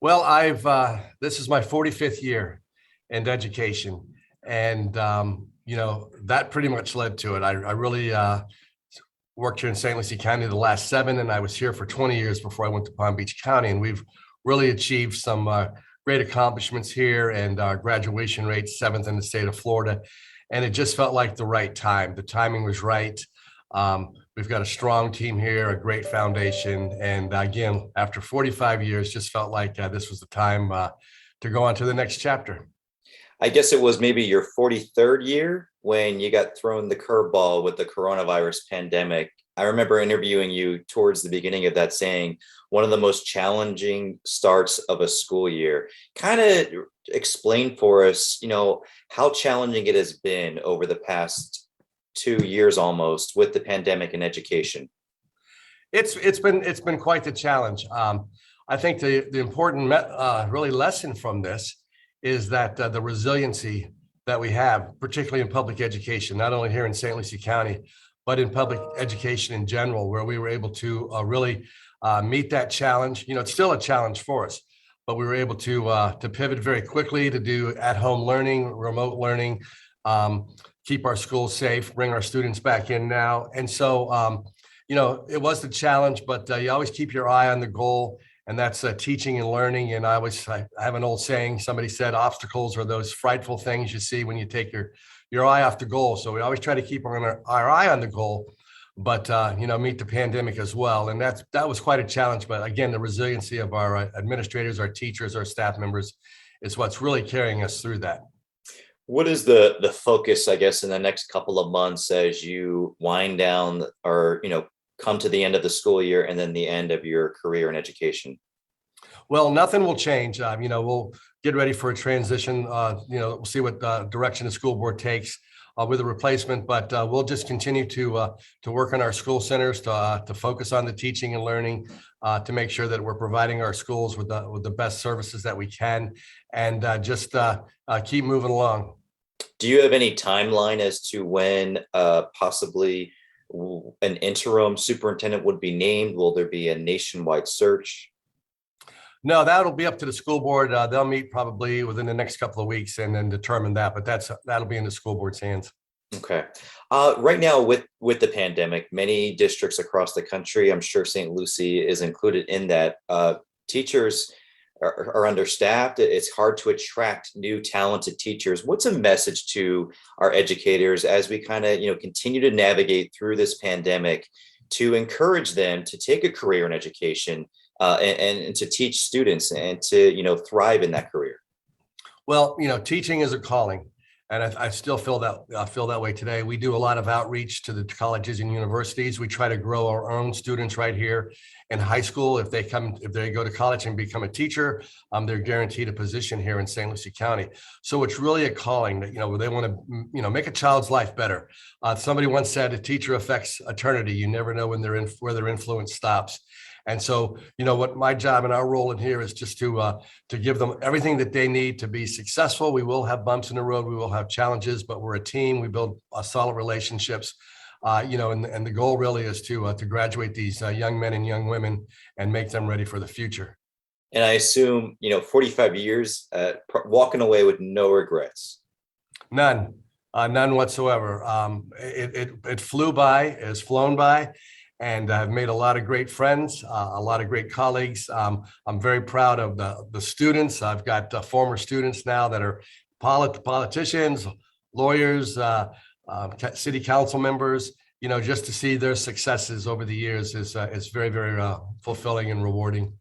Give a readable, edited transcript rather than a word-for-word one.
Well, this is my 45th year in education, and that pretty much led to it. I really worked here in St. Lucie County the last seven, and I was here for 20 years before I went to Palm Beach County, and we've really achieved some great accomplishments here, and our graduation rate seventh in the state of Florida, and it just felt like the right time. The timing was right. We've got a strong team here, a great foundation. And again, after 45 years, just felt like this was the time to go on to the next chapter. I guess it was maybe your 43rd year when you got thrown the curveball with the coronavirus pandemic. I remember interviewing you towards the beginning of that saying one of the most challenging starts of a school year. Kind of explain for us, how challenging it has been over the past 2 years almost with the pandemic and education. It's been quite the challenge. I think the important really lesson from this is that the resiliency that we have, particularly in public education, not only here in St. Lucie County, but in public education in general, where we were able to really meet that challenge. It's still a challenge for us, but we were able to pivot very quickly to do at-home learning, remote learning, keep our schools safe, bring our students back in now. And so, it was the challenge, but you always keep your eye on the goal, and that's teaching and learning. And I have an old saying, somebody said, obstacles are those frightful things you see when you take your eye off the goal. So we always try to keep our eye on the goal, but meet the pandemic as well. And that was quite a challenge. But again, the resiliency of our administrators, our teachers, our staff members is what's really carrying us through that. What is the focus, I guess, in the next couple of months as you wind down or, come to the end of the school year and then the end of your career in education? Well, nothing will change. We'll get ready for a transition. We'll see what direction the school board takes with a replacement, but we'll just continue to work on our school centers to focus on the teaching and learning, to make sure that we're providing our schools with the best services that we can, and just keep moving along. Do you have any timeline as to when possibly an interim superintendent would be named? Will there be a nationwide search? No, that'll be up to the school board. They'll meet probably within the next couple of weeks and then determine that. But that'll be in the school board's hands. Okay. Right now, with the pandemic, many districts across the country, I'm sure St. Lucie is included in that. Teachers are understaffed. It's hard to attract new talented teachers. What's a message to our educators as we kind of continue to navigate through this pandemic to encourage them to take a career in education, and to teach students and to thrive in that career? Well, teaching is a calling, and I still feel that way today. We do a lot of outreach to the colleges and universities. We try to grow our own students right here in high school. If they go to college and become a teacher, they're guaranteed a position here in St. Lucie County. So it's really a calling that they want to make a child's life better. Somebody once said, "A teacher affects eternity. You never know where their influence stops." And so, what my job and our role in here is just to give them everything that they need to be successful. We will have bumps in the road. We will have challenges, but we're a team. We build solid relationships, and the goal really is to graduate these young men and young women and make them ready for the future. And I assume, 45 years, walking away with no regrets. None, none whatsoever. It flew by, it has flown by. And I've made a lot of great friends, a lot of great colleagues. I'm very proud of the students. I've got former students now that are politicians, lawyers, city council members. Just to see their successes over the years is very, very fulfilling and rewarding.